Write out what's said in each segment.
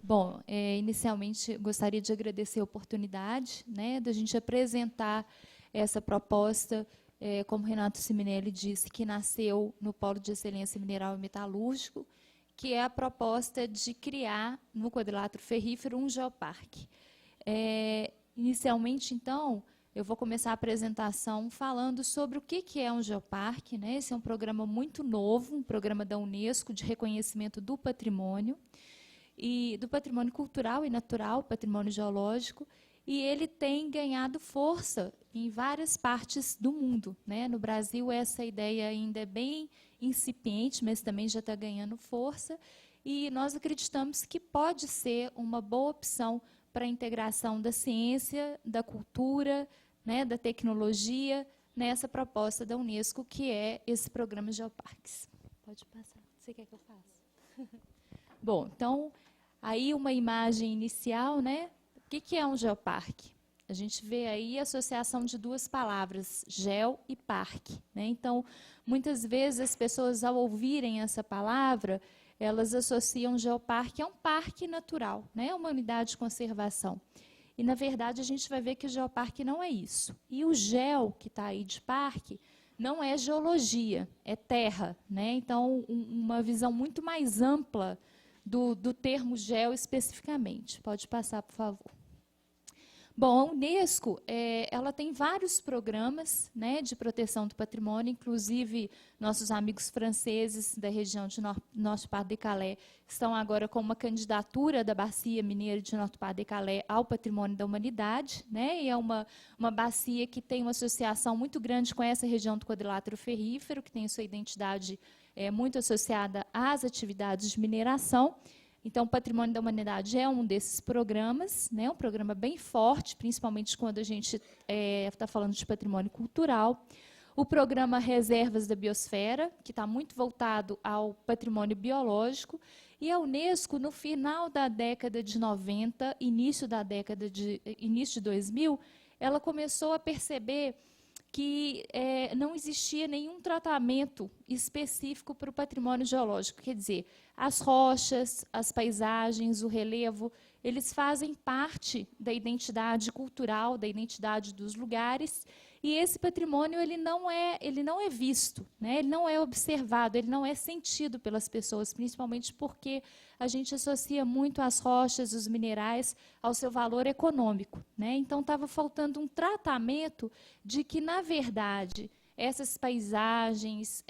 Bom, inicialmente gostaria de agradecer a oportunidade, né, da gente apresentar essa proposta, como Renato Siminelli disse, que nasceu no Polo de Excelência Mineral e Metalúrgico, que é a proposta de criar no quadrilátero ferrífero um geoparque. Inicialmente, então, eu vou começar a apresentação falando sobre o que é um geoparque, né? Esse é um programa muito novo, um programa da Unesco de reconhecimento do patrimônio, e do patrimônio cultural e natural, patrimônio geológico, e ele tem ganhado força em várias partes do mundo, né? No Brasil, essa ideia ainda é bem incipiente, mas também já está ganhando força, e nós acreditamos que pode ser uma boa opção para a integração da ciência, da cultura, né, da tecnologia, nessa proposta da Unesco, que é esse programa Geoparques. Pode passar. Você quer que eu faça? Bom, então, aí uma imagem inicial, né? O que é um geoparque? A gente vê aí a associação de duas palavras, geo e parque, né? Então, muitas vezes as pessoas, ao ouvirem essa palavra, elas associam geoparque a um parque natural, né? Uma unidade de conservação. E, na verdade, a gente vai ver que o geoparque não é isso. E o geo, que está aí de parque, não é geologia, é terra, né? Então, uma visão muito mais ampla do termo geo especificamente. Pode passar, por favor. Bom, a Unesco, ela tem vários programas, né, de proteção do patrimônio, inclusive nossos amigos franceses da região de Nord-Pas-de-Calais estão agora com uma candidatura da Bacia Mineira de Nord-Pas-de-Calais ao Patrimônio da Humanidade, né, e é uma bacia que tem uma associação muito grande com essa região do quadrilátero ferrífero, que tem sua identidade muito associada às atividades de mineração. Então, o Patrimônio da Humanidade é um desses programas, né, um programa bem forte, principalmente quando a gente está falando de patrimônio cultural. O programa Reservas da Biosfera, que está muito voltado ao patrimônio biológico. E a Unesco, no final da década de 90, início de 2000, ela começou a perceber que não existia nenhum tratamento específico para o patrimônio geológico. Quer dizer, as rochas, as paisagens, o relevo, eles fazem parte da identidade cultural, da identidade dos lugares, e esse patrimônio ele não é visto, né? Ele não é observado, ele não é sentido pelas pessoas, principalmente porque a gente associa muito as rochas, os minerais, ao seu valor econômico, né? Então, estava faltando um tratamento de que, na verdade, essas paisagens,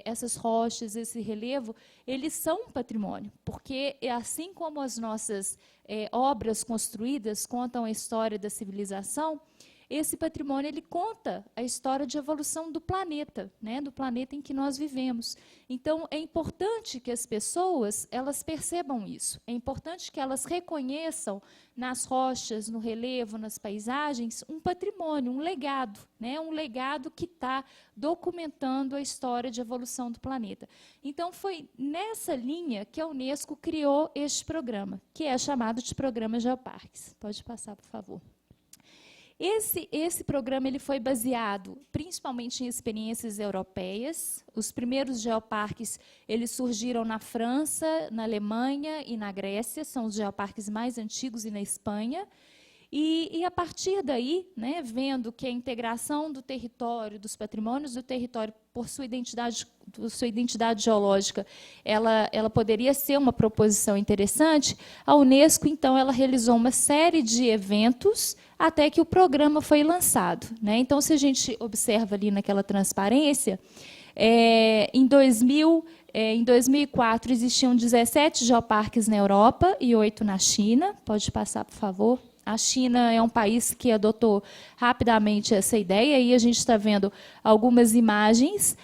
essas rochas, esse relevo, eles são um patrimônio, porque, assim como as nossas obras construídas contam a história da civilização, esse patrimônio ele conta a história de evolução do planeta, né, do planeta em que nós vivemos. Então, é importante que as pessoas elas percebam isso. É importante que elas reconheçam nas rochas, no relevo, nas paisagens, um patrimônio, um legado, né, um legado que está documentando a história de evolução do planeta. Então, foi nessa linha que a Unesco criou este programa, que é chamado de Programa Geoparques. Pode passar, por favor. Esse programa ele foi baseado principalmente em experiências europeias. Os primeiros geoparques eles surgiram na França, na Alemanha e na Grécia, são os geoparques mais antigos, e na Espanha. E a partir daí, né, vendo que a integração do território, dos patrimônios do território, por sua identidade geológica, ela poderia ser uma proposição interessante, a Unesco, então, ela realizou uma série de eventos até que o programa foi lançado, né? Então, se a gente observa ali naquela transparência, em 2004 existiam 17 geoparques na Europa e 8 na China. Pode passar, por favor. A China é um país que adotou rapidamente essa ideia, e a gente está vendo algumas imagens.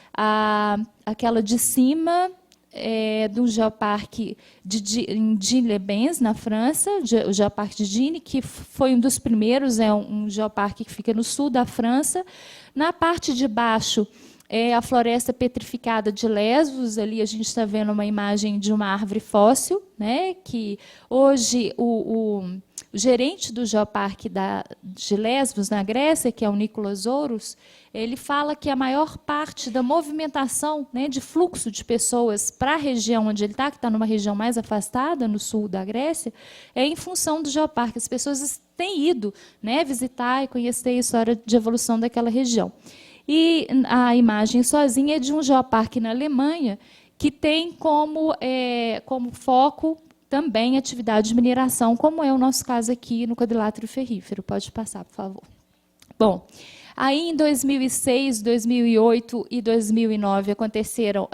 Aquela de cima do geoparque em Digne-les-Bains, na França, o geoparque de Digne, que foi um dos primeiros, é um geoparque que fica no sul da França. Na parte de baixo, a floresta petrificada de Lesbos, ali a gente está vendo uma imagem de uma árvore fóssil, né, que hoje o gerente do Geoparque de Lesbos, na Grécia, que é o Nicolas Ouros, ele fala que a maior parte da movimentação, né, de fluxo de pessoas para a região onde ele está, que está numa região mais afastada, no sul da Grécia, é em função do Geoparque. As pessoas têm ido, né, visitar e conhecer a história de evolução daquela região. E a imagem sozinha é de um geoparque na Alemanha, que tem como foco também atividade de mineração, como é o nosso caso aqui no quadrilátero ferrífero. Pode passar, por favor. Bom, aí em 2006, 2008 e 2009 aconteceram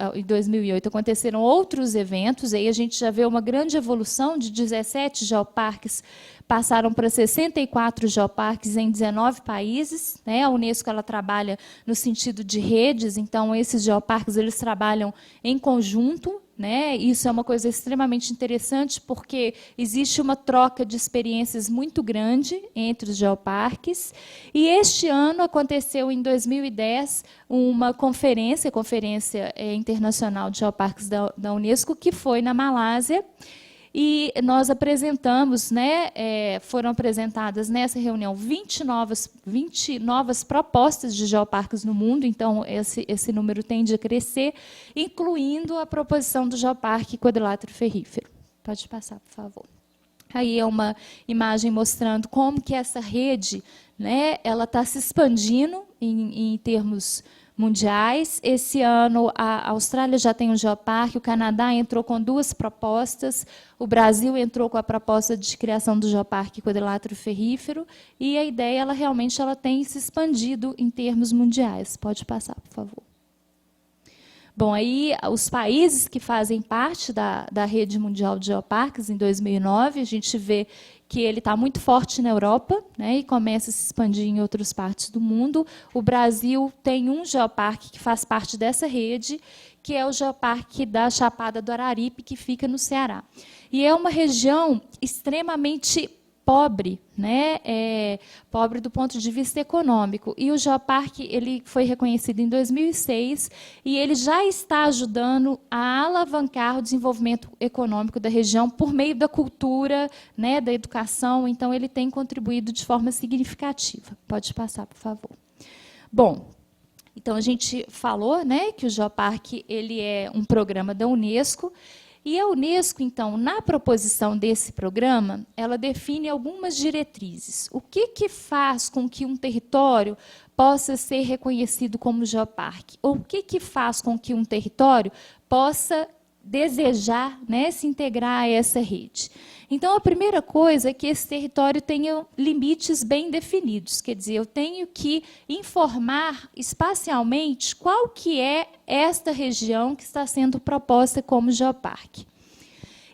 outros eventos. Aí a gente já vê uma grande evolução de 17 geoparques, passaram para 64 geoparques em 19 países. Né? A Unesco ela trabalha no sentido de redes, então esses geoparques eles trabalham em conjunto. Né? Isso é uma coisa extremamente interessante, porque existe uma troca de experiências muito grande entre os geoparques. E este ano aconteceu, em 2010, uma Conferência Internacional de Geoparques da Unesco, que foi na Malásia. E nós apresentamos, né, foram apresentadas nessa reunião 20 novas propostas de geoparques no mundo, então esse número tende a crescer, incluindo a proposição do geoparque quadrilátero ferrífero. Pode passar, por favor. Aí é uma imagem mostrando como que essa rede, né, ela está se expandindo em termos mundiais. Esse ano, a Austrália já tem um geoparque, o Canadá entrou com 2 propostas, o Brasil entrou com a proposta de criação do geoparque quadrilátero ferrífero, e a ideia ela realmente tem se expandido em termos mundiais. Pode passar, por favor. Bom, aí os países que fazem parte da rede mundial de geoparques, em 2009, a gente vê que ele está muito forte na Europa, né, e começa a se expandir em outras partes do mundo. O Brasil tem um geoparque que faz parte dessa rede, que é o Geoparque da Chapada do Araripe, que fica no Ceará. E é uma região extremamente pobre, né? Pobre do ponto de vista econômico. E o Geoparque ele foi reconhecido em 2006 e ele já está ajudando a alavancar o desenvolvimento econômico da região por meio da cultura, né, da educação. Então, ele tem contribuído de forma significativa. Pode passar, por favor. Bom, então a gente falou, né, que o Geoparque ele é um programa da Unesco. E a Unesco, então, na proposição desse programa, ela define algumas diretrizes. O que faz com que um território possa ser reconhecido como geoparque? Ou o que faz com que um território possa desejar, né, se integrar a essa rede? Então, a primeira coisa é que esse território tenha limites bem definidos. Quer dizer, eu tenho que informar espacialmente qual que é esta região que está sendo proposta como geoparque.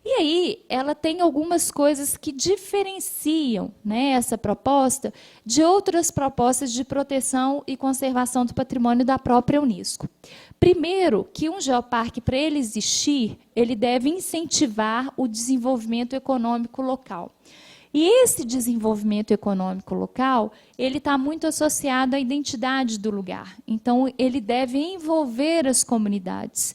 E aí, ela tem algumas coisas que diferenciam, né, essa proposta de outras propostas de proteção e conservação do patrimônio da própria Unesco. Primeiro, que um geoparque, para ele existir, ele deve incentivar o desenvolvimento econômico local. E esse desenvolvimento econômico local, ele está muito associado à identidade do lugar. Então, ele deve envolver as comunidades,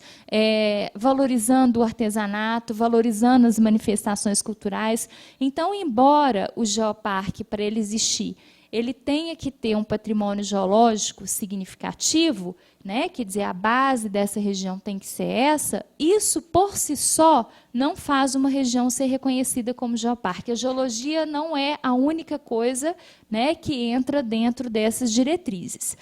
valorizando o artesanato, valorizando as manifestações culturais. Então, embora o geoparque, para ele existir, ele tenha que ter um patrimônio geológico significativo, né, quer dizer, a base dessa região tem que ser essa, isso por si só não faz uma região ser reconhecida como geoparque. A geologia não é a única coisa, né, que entra dentro dessas diretrizes.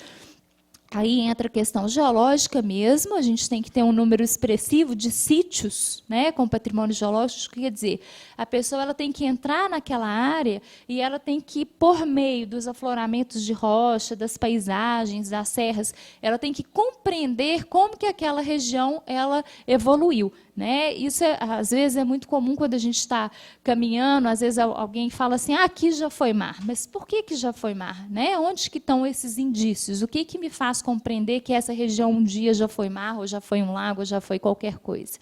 Aí entra a questão geológica mesmo, a gente tem que ter um número expressivo de sítios, né, com patrimônio geológico, quer dizer, a pessoa ela tem que entrar naquela área e ela tem que, por meio dos afloramentos de rocha, das paisagens, das serras, ela tem que compreender como que aquela região ela evoluiu. Né? Isso, às vezes, é muito comum quando a gente está caminhando, às vezes alguém fala assim, aqui já foi mar. Mas por que já foi mar? Né? Onde que estão esses indícios? O que me faz compreender que essa região um dia já foi mar, ou já foi um lago, ou já foi qualquer coisa?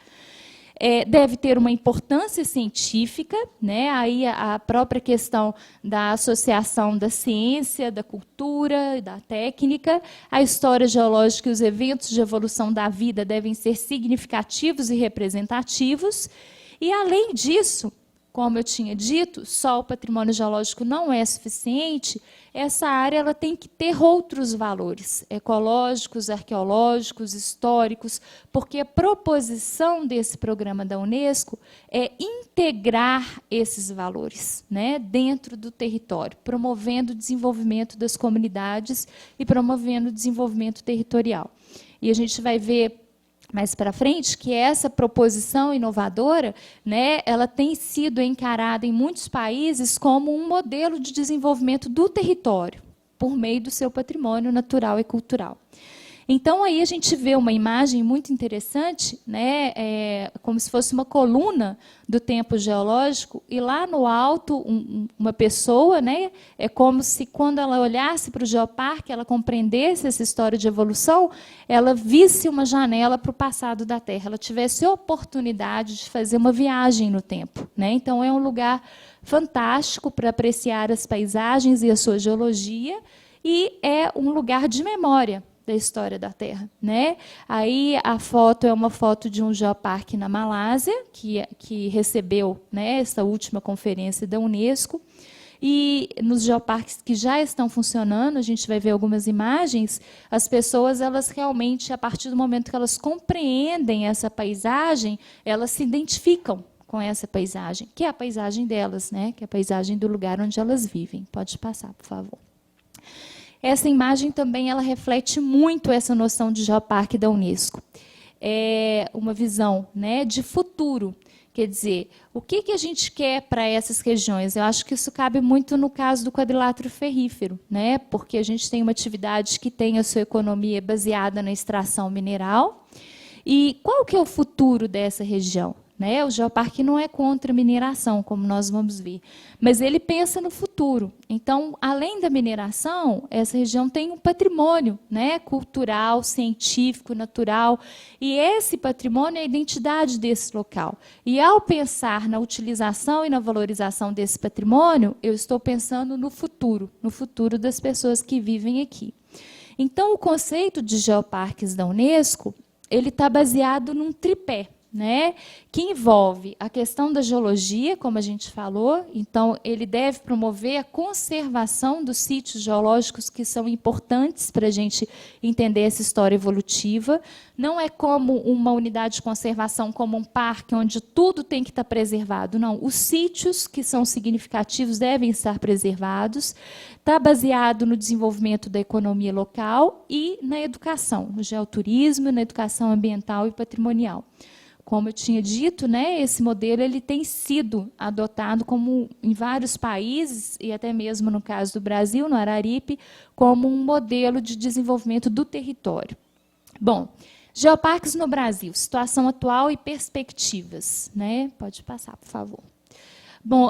Deve ter uma importância científica, né? Aí a própria questão da associação da ciência, da cultura, da técnica, a história geológica e os eventos de evolução da vida devem ser significativos e representativos. E, além disso, como eu tinha dito, só o patrimônio geológico não é suficiente, essa área ela tem que ter outros valores, ecológicos, arqueológicos, históricos, porque a proposição desse programa da Unesco é integrar esses valores, né, dentro do território, promovendo o desenvolvimento das comunidades e promovendo o desenvolvimento territorial. E a gente vai ver mais para frente que essa proposição inovadora, né, ela tem sido encarada em muitos países como um modelo de desenvolvimento do território, por meio do seu patrimônio natural e cultural. Então, aí a gente vê uma imagem muito interessante, né, como se fosse uma coluna do tempo geológico, e lá no alto, uma pessoa, né, é como se, quando ela olhasse para o geoparque, ela compreendesse essa história de evolução, ela visse uma janela para o passado da Terra, ela tivesse a oportunidade de fazer uma viagem no tempo, né? Então, é um lugar fantástico para apreciar as paisagens e a sua geologia, e é um lugar de memória da história da Terra, né? Aí a foto é uma foto de um geoparque na Malásia, que recebeu, né, essa última conferência da Unesco. E nos geoparques que já estão funcionando, a gente vai ver algumas imagens, as pessoas, elas realmente, a partir do momento que elas compreendem essa paisagem, elas se identificam com essa paisagem, que é a paisagem delas, né? Que é a paisagem do lugar onde elas vivem. Pode passar, por favor. Essa imagem também ela reflete muito essa noção de geoparque da Unesco. É uma visão, né, de futuro. Quer dizer, o que a gente quer para essas regiões? Eu acho que isso cabe muito no caso do quadrilátero ferrífero, né, porque a gente tem uma atividade que tem a sua economia baseada na extração mineral. E qual que é o futuro dessa região? Né? O geoparque não é contra a mineração, como nós vamos ver, mas ele pensa no futuro. Então, além da mineração, essa região tem um patrimônio, né, cultural, científico, natural, e esse patrimônio é a identidade desse local. E, ao pensar na utilização e na valorização desse patrimônio, eu estou pensando no futuro das pessoas que vivem aqui. Então, o conceito de geoparques da Unesco, ele está baseado num tripé, né, que envolve a questão da geologia, como a gente falou. Então, ele deve promover a conservação dos sítios geológicos que são importantes para a gente entender essa história evolutiva. Não é como uma unidade de conservação, como um parque, onde tudo tem que estar preservado. Não, os sítios que são significativos devem estar preservados. Está baseado no desenvolvimento da economia local e na educação, no geoturismo, na educação ambiental e patrimonial. Como eu tinha dito, né, esse modelo ele tem sido adotado como em vários países, e até mesmo no caso do Brasil, no Araripe, como um modelo de desenvolvimento do território. Bom, geoparques no Brasil, situação atual e perspectivas, né? Pode passar, por favor. Bom,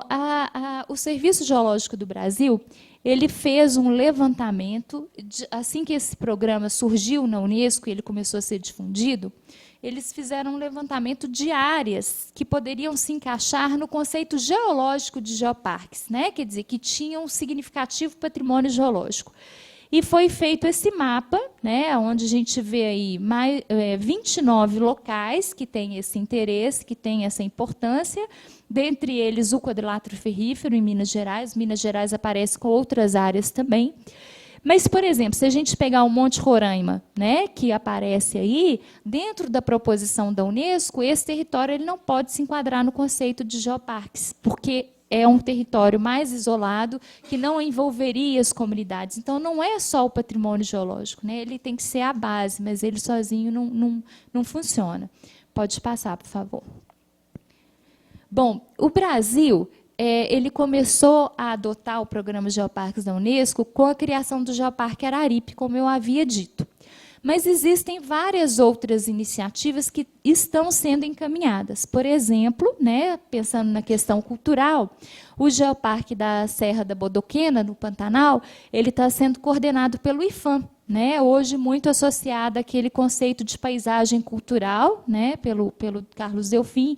o Serviço Geológico do Brasil, ele fez um levantamento, assim que esse programa surgiu na Unesco e ele começou a ser difundido, eles fizeram um levantamento de áreas que poderiam se encaixar no conceito geológico de geoparques, né? Quer dizer, que tinham um significativo patrimônio geológico. E foi feito esse mapa, né, onde a gente vê aí 29 locais que têm esse interesse, que têm essa importância, dentre eles o quadrilátero ferrífero em Minas Gerais. Minas Gerais aparece com outras áreas também. Mas, por exemplo, se a gente pegar o Monte Roraima, né, que aparece aí, dentro da proposição da Unesco, esse território ele não pode se enquadrar no conceito de geoparques, porque é um território mais isolado, que não envolveria as comunidades. Então, não é só o patrimônio geológico, né? Ele tem que ser a base, mas ele sozinho não funciona. Pode passar, por favor. Bom, o Brasil... ele começou a adotar o programa Geoparques da Unesco com a criação do Geoparque Araripe, como eu havia dito. Mas existem várias outras iniciativas que estão sendo encaminhadas. Por exemplo, né, pensando na questão cultural, o Geoparque da Serra da Bodoquena, no Pantanal, ele está sendo coordenado pelo IPHAN, né, hoje muito associado àquele conceito de paisagem cultural, né, pelo Carlos Delfim.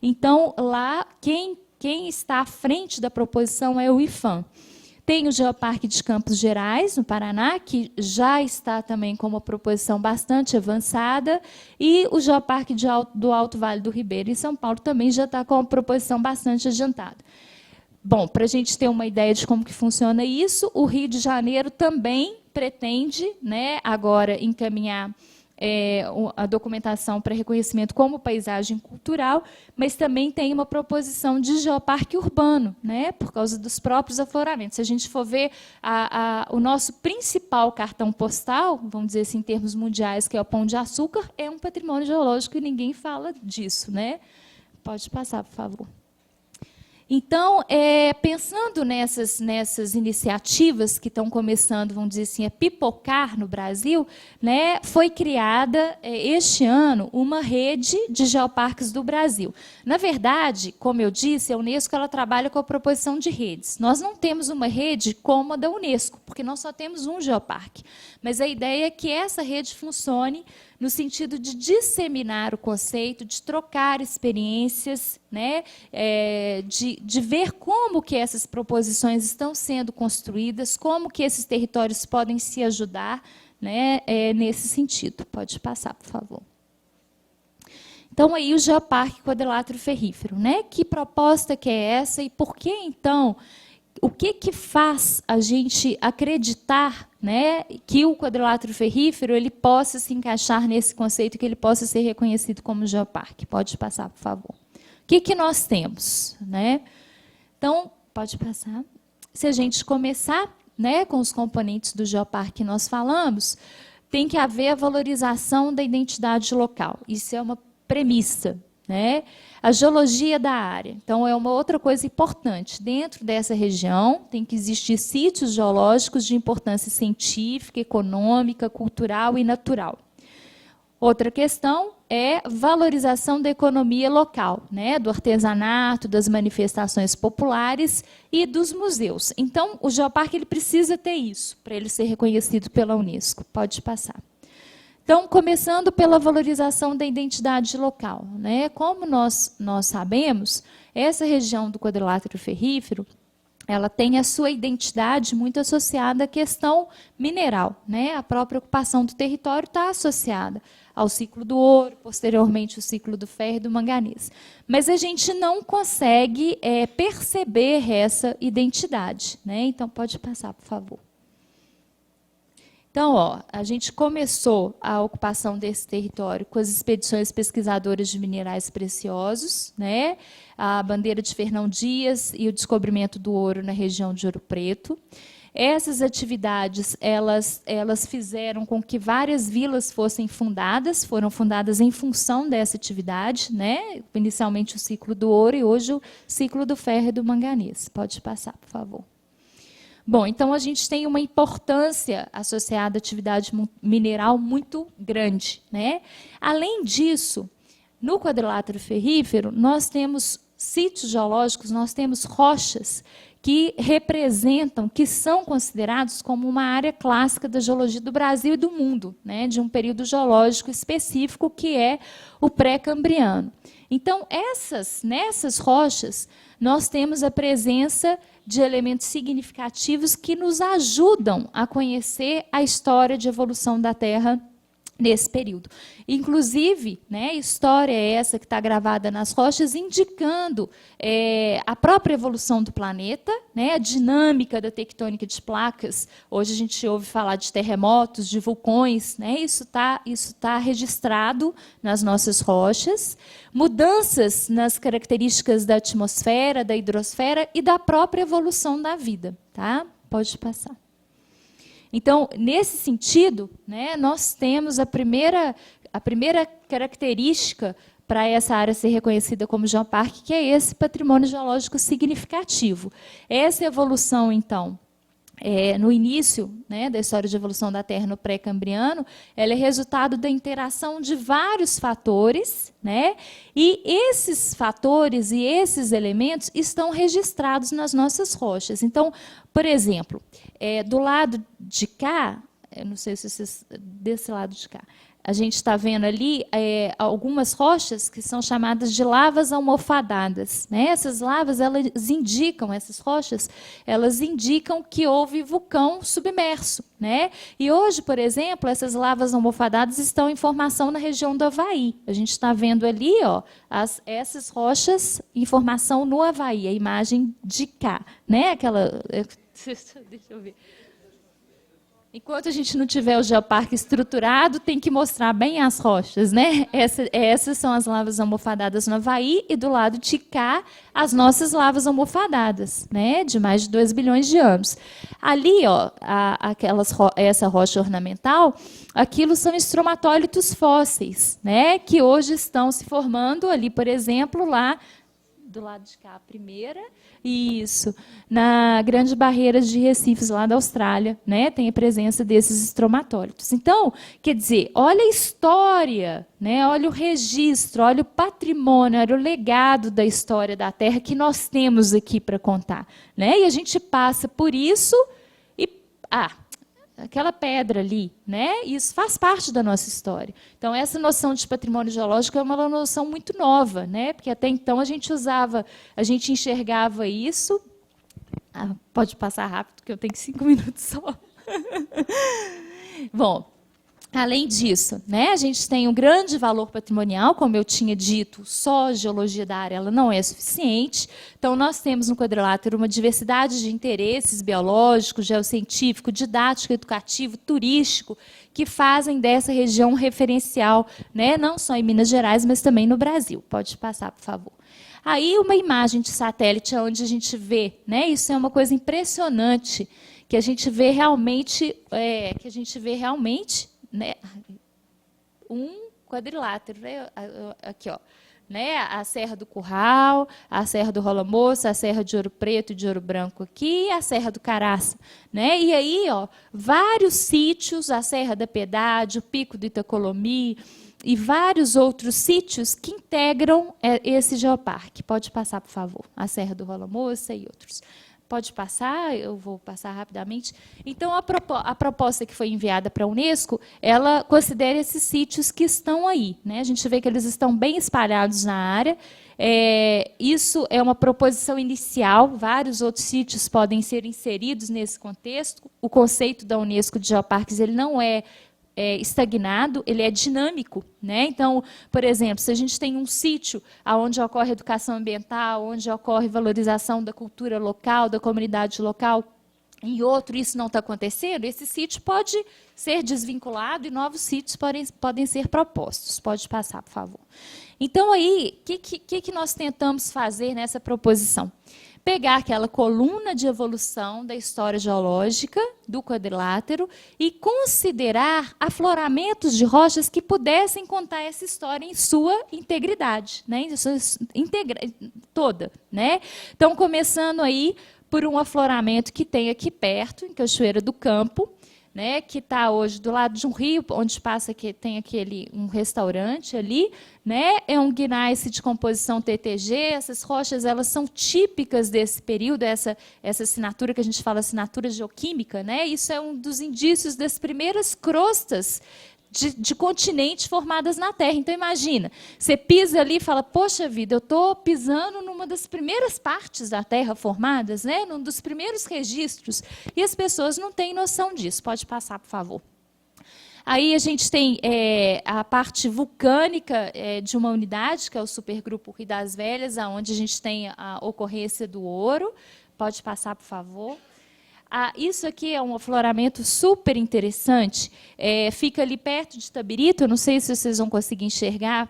Então, lá, quem está à frente da proposição é o IPHAN. Tem o Geoparque de Campos Gerais, no Paraná, que já está também com uma proposição bastante avançada, e o Geoparque do Alto Vale do Ribeira, em São Paulo, também já está com uma proposição bastante adiantada. Bom, para a gente ter uma ideia de como que funciona isso, o Rio de Janeiro também pretende, né, agora encaminhar a documentação para reconhecimento como paisagem cultural, mas também tem uma proposição de geoparque urbano, né, por causa dos próprios afloramentos. Se a gente for ver o nosso principal cartão postal, vamos dizer assim, em termos mundiais, que é o Pão de Açúcar, é um patrimônio geológico e ninguém fala disso, né? Pode passar, por favor. Então, pensando nessas iniciativas que estão começando, vamos dizer assim, a pipocar no Brasil, né, foi criada, este ano, uma rede de geoparques do Brasil. Na verdade, como eu disse, a Unesco ela trabalha com a proposição de redes. Nós não temos uma rede como a da Unesco, porque nós só temos um geoparque. Mas a ideia é que essa rede funcione no sentido de disseminar o conceito, de trocar experiências, né, de ver como que essas proposições estão sendo construídas, como que esses territórios podem se ajudar, né, nesse sentido. Pode passar, por favor. Então, aí o Geoparque Quadrilátero Ferrífero, né? Que proposta que é essa e por que, então, o que faz a gente acreditar, né, que o quadrilátero ferrífero ele possa se encaixar nesse conceito, que ele possa ser reconhecido como geoparque? Pode passar, por favor. O que nós temos, né? Então, pode passar. Se a gente começar, né, com os componentes do geoparque que nós falamos, tem que haver a valorização da identidade local. Isso é uma premissa, né? A geologia da área. Então, é uma outra coisa importante. Dentro dessa região, tem que existir sítios geológicos de importância científica, econômica, cultural e natural. Outra questão é valorização da economia local, né? Do artesanato, das manifestações populares e dos museus. Então, o geoparque ele precisa ter isso, para ele ser reconhecido pela Unesco. Pode passar. Então, começando pela valorização da identidade local, né? Como nós sabemos, essa região do quadrilátero ferrífero, ela tem a sua identidade muito associada à questão mineral, né? A própria ocupação do território está associada ao ciclo do ouro, posteriormente o ciclo do ferro e do manganês. Mas a gente não consegue perceber essa identidade, né? Então, pode passar, por favor. Então, a gente começou a ocupação desse território com as expedições pesquisadoras de minerais preciosos, né? A bandeira de Fernão Dias e o descobrimento do ouro na região de Ouro Preto. Essas atividades elas fizeram com que várias vilas fossem fundadas, foram fundadas em função dessa atividade, né? Inicialmente o ciclo do ouro e hoje o ciclo do ferro e do manganês. Pode passar, por favor. Bom, então a gente tem uma importância associada à atividade mineral muito grande, né? Além disso, no quadrilátero ferrífero, nós temos sítios geológicos, nós temos rochas que representam, que são considerados como uma área clássica da geologia do Brasil e do mundo, né? De um período geológico específico que é o pré-cambriano. Então, nessas rochas, nós temos a presença de elementos significativos que nos ajudam a conhecer a história de evolução da Terra nesse período. Inclusive, né, história é essa que está gravada nas rochas, indicando a própria evolução do planeta, né, a dinâmica da tectônica de placas. Hoje a gente ouve falar de terremotos, de vulcões, né, isso tá registrado nas nossas rochas. Mudanças nas características da atmosfera, da hidrosfera e da própria evolução da vida. Tá? Pode passar. Então, nesse sentido, né, nós temos a primeira característica para essa área ser reconhecida como geoparque, que é esse patrimônio geológico significativo. Essa evolução, então, no início, né, da história de evolução da Terra no pré-cambriano, ela é resultado da interação de vários fatores, né, e esses fatores e esses elementos estão registrados nas nossas rochas. Então, por exemplo, do lado de cá, eu não sei se vocês, desse lado de cá, a gente está vendo ali algumas rochas que são chamadas de lavas almofadadas, né? Essas lavas, essas rochas, elas indicam que houve vulcão submerso, né? E hoje, por exemplo, essas lavas almofadadas estão em formação na região do Havaí. A gente está vendo ali, ó, essas rochas em formação no Havaí, a imagem de cá, né? Aquela, deixa eu ver. Enquanto a gente não tiver o geoparque estruturado, tem que mostrar bem as rochas, né? Essas são as lavas almofadadas no Havaí, e do lado de cá, as nossas lavas almofadadas, né? De mais de 2 bilhões de anos. Ali, ó, essa rocha ornamental, aquilo são estromatólitos fósseis, né? Que hoje estão se formando ali, por exemplo, lá do lado de cá, a primeira. Isso, na Grande Barreira de Recifes, lá da Austrália, né, tem a presença desses estromatólitos. Então, quer dizer, olha a história, né, olha o registro, olha o patrimônio, olha o legado da história da Terra que nós temos aqui para contar, né? E a gente passa por isso e aquela pedra ali, né? Isso faz parte da nossa história. Então, essa noção de patrimônio geológico é uma noção muito nova, né? Porque até então a gente enxergava isso. Pode passar rápido, que eu tenho 5 minutos só. Bom, além disso, né, a gente tem um grande valor patrimonial, como eu tinha dito, só a geologia da área ela não é suficiente. Então, nós temos no quadrilátero uma diversidade de interesses biológico, geocientífico, didático, educativo, turístico, que fazem dessa região um referencial, né, não só em Minas Gerais, mas também no Brasil. Pode passar, por favor. Aí, uma imagem de satélite onde a gente vê, né, isso é uma coisa impressionante, que a gente vê realmente, né, um quadrilátero, né? Aqui, ó, né? A Serra do Curral, a Serra do Rola Moça, a Serra de Ouro Preto e de Ouro Branco aqui, a Serra do Caraça, né? E aí, ó, vários sítios, a Serra da Piedade, o Pico do Itacolomi e vários outros sítios que integram esse geoparque. Pode passar, por favor, a Serra do Rola Moça e outros. Pode passar, eu vou passar rapidamente. Então, a proposta que foi enviada para a Unesco, ela considera esses sítios que estão aí, né? A gente vê que eles estão bem espalhados na área. Isso é uma proposição inicial, vários outros sítios podem ser inseridos nesse contexto. O conceito da Unesco de geoparques ele não é estagnado, ele é dinâmico, né? Então, por exemplo, se a gente tem um sítio onde ocorre educação ambiental, onde ocorre valorização da cultura local, da comunidade local, e outro isso não está acontecendo, esse sítio pode ser desvinculado e novos sítios podem ser propostos. Pode passar, por favor. Então, aí, o que nós tentamos fazer nessa proposição? Pegar aquela coluna de evolução da história geológica do quadrilátero e considerar afloramentos de rochas que pudessem contar essa história em sua integridade, né? Toda, né? Então, começando aí por um afloramento que tem aqui perto, em Cachoeira do Campo, né, que está hoje do lado de um rio, onde passa tem um restaurante ali, né, é um gneiss de composição TTG. Essas rochas elas são típicas desse período, essa assinatura que a gente fala assinatura geoquímica, né, isso é um dos indícios das primeiras crostas de continente formadas na Terra. Então, imagina, você pisa ali e fala, poxa vida, eu estou pisando numa das primeiras partes da Terra formadas, né? Num dos primeiros registros, e as pessoas não têm noção disso. Pode passar, por favor. Aí a gente tem a parte vulcânica de uma unidade, que é o supergrupo Rio das Velhas, onde a gente tem a ocorrência do ouro. Pode passar, por favor. Isso aqui é um afloramento super interessante, fica ali perto de Itabirito, eu não sei se vocês vão conseguir enxergar,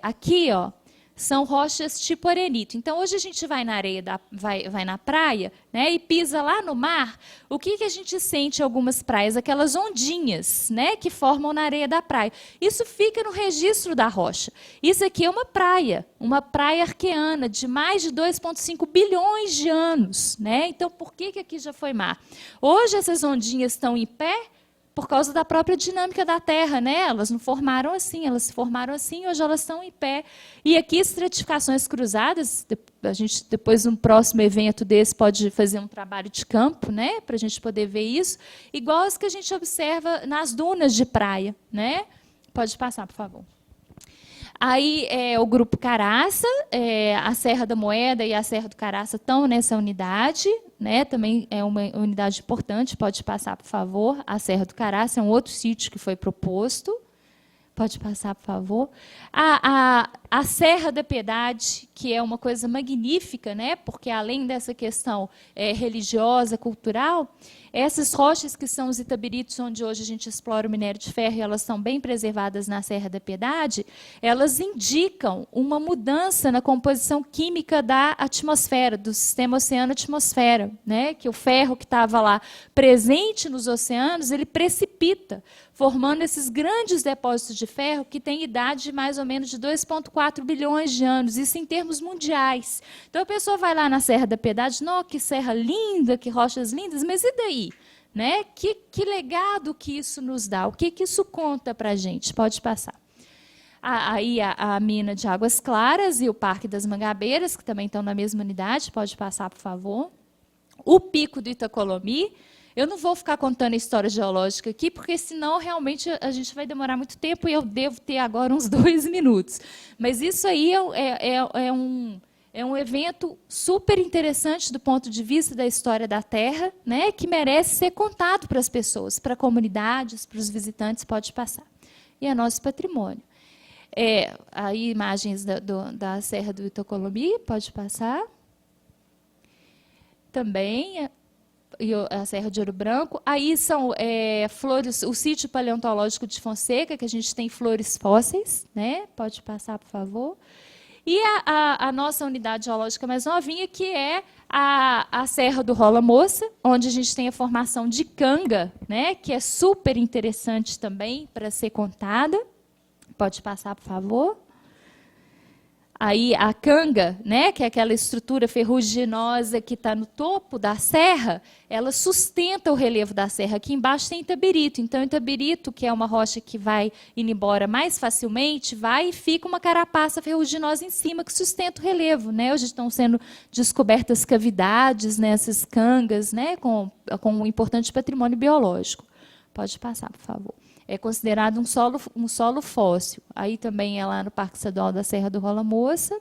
aqui, ó, são rochas tipo arenito. Então, hoje a gente vai na areia, vai na praia, né, e pisa lá no mar, o que a gente sente em algumas praias? Aquelas ondinhas, né, que formam na areia da praia. Isso fica no registro da rocha. Isso aqui é uma praia arqueana de mais de 2,5 bilhões de anos, né? Então, por que aqui já foi mar? Hoje, essas ondinhas estão em pé, por causa da própria dinâmica da Terra, né? Elas não formaram assim, elas se formaram assim, hoje elas estão em pé. E aqui, estratificações cruzadas, a gente, depois, num próximo evento desse, pode fazer um trabalho de campo, né? Para a gente poder ver isso, igual as que a gente observa nas dunas de praia, né? Pode passar, por favor. Aí o Grupo Caraça, a Serra da Moeda e a Serra do Caraça estão nessa unidade, né? Também é uma unidade importante, pode passar, por favor. A Serra do Caraça é um outro sítio que foi proposto. Pode passar, por favor. A Serra da Piedade, que é uma coisa magnífica, né? Porque além dessa questão religiosa, cultural, essas rochas que são os itabiritos, onde hoje a gente explora o minério de ferro, e elas são bem preservadas na Serra da Piedade, elas indicam uma mudança na composição química da atmosfera, do sistema oceano-atmosfera, né? Que o ferro que estava lá presente nos oceanos, ele precipita, formando esses grandes depósitos de ferro que têm idade de mais ou menos de 2,4 bilhões de anos, isso em termos mundiais. Então, a pessoa vai lá na Serra da Piedade, não, que serra linda, que rochas lindas, mas e daí? Né? Que legado que isso nos dá? O que isso conta para a gente? Pode passar. Aí a mina de Águas Claras e o Parque das Mangabeiras, que também estão na mesma unidade, pode passar, por favor. O Pico do Itacolomi. Eu não vou ficar contando a história geológica aqui, porque senão realmente a gente vai demorar muito tempo e eu devo ter agora uns 2 minutos. Mas isso aí é um evento super interessante do ponto de vista da história da Terra, né, que merece ser contado para as pessoas, para comunidades, para os visitantes, pode passar. E é nosso patrimônio. Aí imagens da Serra do Itacolomi, pode passar. Também e a Serra de Ouro Branco. Aí são flores, o sítio paleontológico de Fonseca, que a gente tem flores fósseis, né? Pode passar, por favor. E a nossa unidade geológica mais novinha, que é a Serra do Rola Moça, onde a gente tem a formação de canga, né? Que é super interessante também para ser contada. Pode passar, por favor. Aí a canga, né, que é aquela estrutura ferruginosa que está no topo da serra, ela sustenta o relevo da serra. Aqui embaixo tem itabirito. Então, itabirito, que é uma rocha que vai indo embora mais facilmente, vai e fica uma carapaça ferruginosa em cima que sustenta o relevo. Né? Hoje estão sendo descobertas cavidades nessas cangas, né, com um importante patrimônio biológico. Pode passar, por favor. É considerado um solo fóssil. Aí também é lá no Parque Estadual da Serra do Rola Moça.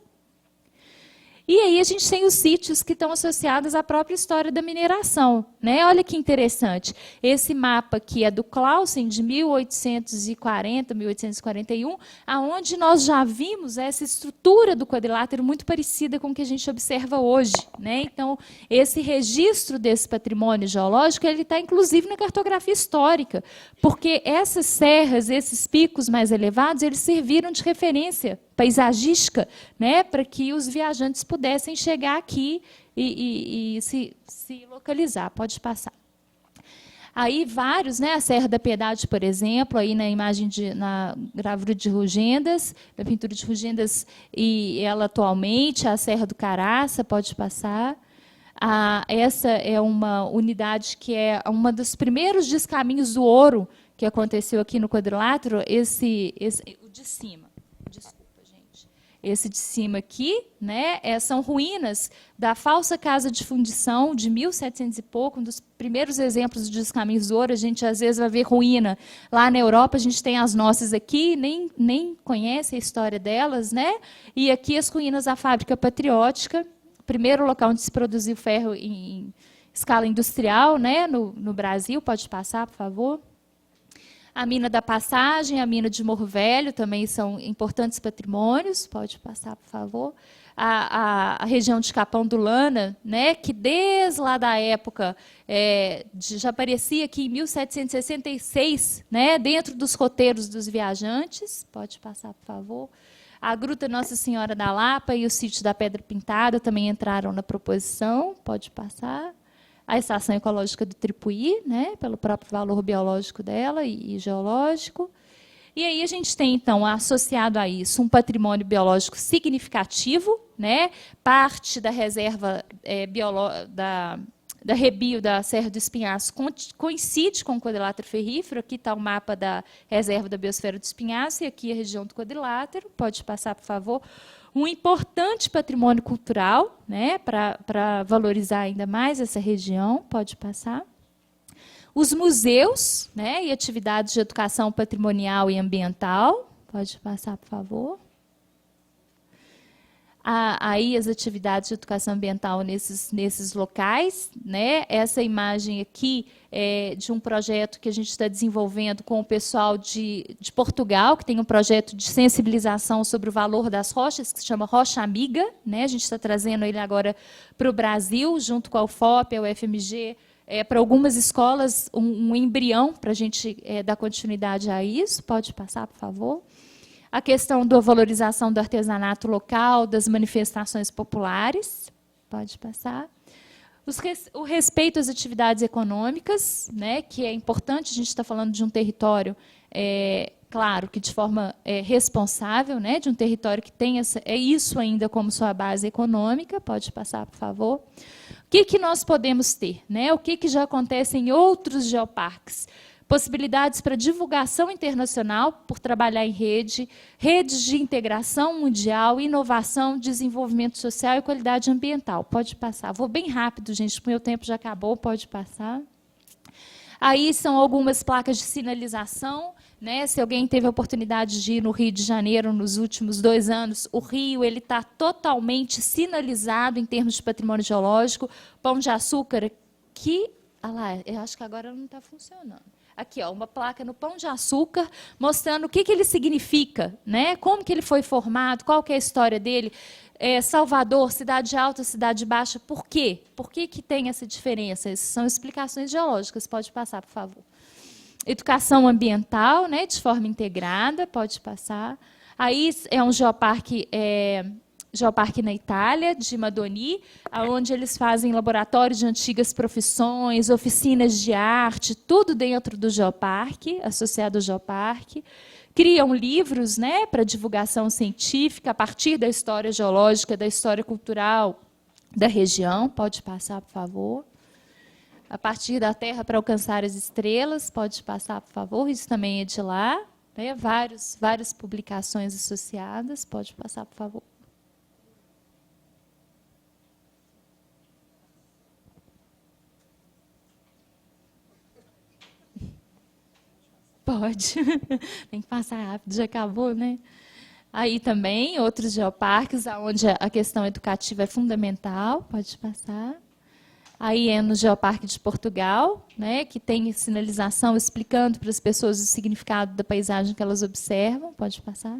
E aí a gente tem os sítios que estão associados à própria história da mineração. Né? Olha que interessante. Esse mapa aqui é do Clausen, de 1840, 1841, aonde nós já vimos essa estrutura do quadrilátero muito parecida com o que a gente observa hoje. Né? Então, esse registro desse patrimônio geológico ele está, inclusive, na cartografia histórica, porque essas serras, esses picos mais elevados, eles serviram de referência paisagística, né, para que os viajantes pudessem chegar aqui e se localizar. Pode passar. Aí vários, né, a Serra da Piedade, por exemplo, aí na imagem na gravura de Rugendas, na pintura de Rugendas, e ela atualmente, a Serra do Caraça, pode passar. Essa é uma unidade que é uma dos primeiros descaminhos do ouro que aconteceu aqui no quadrilátero, o de cima. Esse de cima aqui, né, são ruínas da falsa casa de fundição de 1700 e pouco, um dos primeiros exemplos dos caminhos do ouro. A gente às vezes vai ver ruína lá na Europa, a gente tem as nossas aqui, nem conhece a história delas, né? E aqui as ruínas da fábrica patriótica, primeiro local onde se produziu ferro em escala industrial, né, no Brasil. Pode passar, por favor. A mina da Passagem, a mina de Morro Velho também são importantes patrimônios. Pode passar, por favor. A região de Capão do Lana, né, que desde lá da época já aparecia aqui em 1766, né, dentro dos roteiros dos viajantes. Pode passar, por favor. A Gruta Nossa Senhora da Lapa e o sítio da Pedra Pintada também entraram na proposição. Pode passar. A Estação Ecológica do Tripuí, né, pelo próprio valor biológico dela e geológico. E aí a gente tem, então, associado a isso, um patrimônio biológico significativo, né, parte da reserva da Rebio da Serra do Espinhaço coincide com o quadrilátero ferrífero. Aqui está o mapa da reserva da biosfera do Espinhaço e aqui a região do quadrilátero. Pode passar, por favor. Um importante patrimônio cultural, né, para valorizar ainda mais essa região. Pode passar. Os museus, né, e atividades de educação patrimonial e ambiental. Pode passar, por favor. Aí as atividades de educação ambiental nesses locais, né? Essa imagem aqui é de um projeto que a gente está desenvolvendo com o pessoal de Portugal, que tem um projeto de sensibilização sobre o valor das rochas, que se chama Rocha Amiga, né? A gente está trazendo ele agora para o Brasil, junto com a UFOP, a UFMG, para algumas escolas, um embrião para a gente dar continuidade a isso. Pode passar, por favor. A questão da valorização do artesanato local, das manifestações populares. Pode passar. O respeito às atividades econômicas, né, que é importante, a gente está falando de um território, claro, que de forma responsável, né, de um território que tem isso ainda como sua base econômica. Pode passar, por favor. O que nós podemos ter? Né? O que já acontece em outros geoparques? Possibilidades para divulgação internacional, por trabalhar em redes de integração mundial, inovação, desenvolvimento social e qualidade ambiental. Pode passar. Vou bem rápido, gente, porque o meu tempo já acabou, pode passar. Aí são algumas placas de sinalização, né? Se alguém teve a oportunidade de ir no Rio de Janeiro nos últimos 2 anos, o Rio está totalmente sinalizado em termos de patrimônio geológico. Pão de Açúcar, que... Ah lá, eu acho que agora não está funcionando. Aqui, ó, uma placa no Pão de Açúcar, mostrando o que ele significa, né? Como que ele foi formado, qual que é a história dele. Salvador, cidade alta, cidade baixa, por quê? Por que tem essa diferença? Essas são explicações geológicas, pode passar, por favor. Educação ambiental, né, de forma integrada, pode passar. Aí é um geoparque na Itália, de Madoni, onde eles fazem laboratórios de antigas profissões, oficinas de arte, tudo dentro do geoparque, associado ao geoparque. Criam livros, né, para divulgação científica, a partir da história geológica, da história cultural da região. Pode passar, por favor. A partir da Terra para alcançar as estrelas. Pode passar, por favor. Isso também é de lá. Né, várias publicações associadas. Pode passar, por favor. Pode. Tem que passar rápido, já acabou, né? Aí também, outros geoparques, onde a questão educativa é fundamental. Pode passar. Aí é no Geoparque de Portugal, né, que tem sinalização explicando para as pessoas o significado da paisagem que elas observam. Pode passar.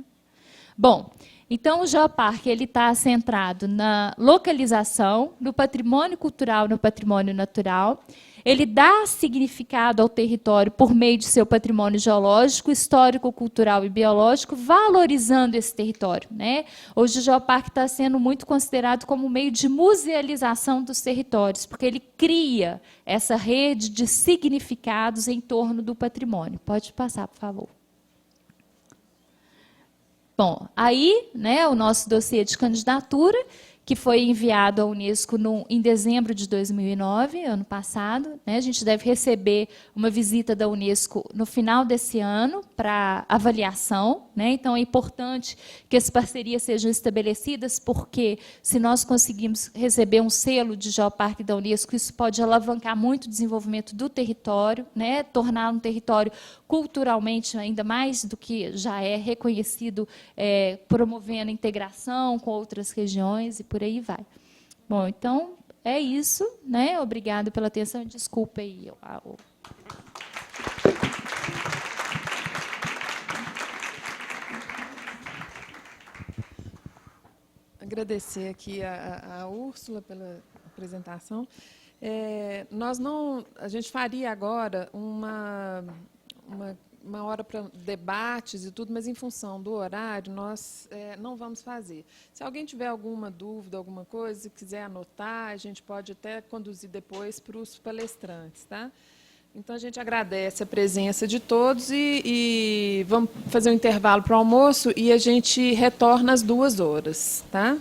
Bom, então o geoparque está centrado na localização, no patrimônio cultural, no patrimônio natural. Ele dá significado ao território por meio de seu patrimônio geológico, histórico, cultural e biológico, valorizando esse território, né? Hoje o geoparque está sendo muito considerado como meio de musealização dos territórios, porque ele cria essa rede de significados em torno do patrimônio. Pode passar, por favor. Bom, aí, né, o nosso dossiê de candidatura, que foi enviado à Unesco em dezembro de 2009, ano passado. Né? A gente deve receber uma visita da Unesco no final desse ano para avaliação. Né? Então, é importante que as parcerias sejam estabelecidas, porque se nós conseguimos receber um selo de geoparque da Unesco, isso pode alavancar muito o desenvolvimento do território, né? Tornar um território culturalmente ainda mais do que já é reconhecido, promovendo a integração com outras regiões e por aí vai. Bom, então, é isso. Né? Obrigada pela atenção. Desculpa aí. Agradecer aqui a Úrsula pela apresentação. A gente faria agora uma hora para debates e tudo, mas em função do horário, nós não vamos fazer. Se alguém tiver alguma dúvida, alguma coisa, se quiser anotar, a gente pode até conduzir depois para os palestrantes. Tá? Então, a gente agradece a presença de todos e vamos fazer um intervalo para o almoço e a gente retorna às 2 horas. Tá?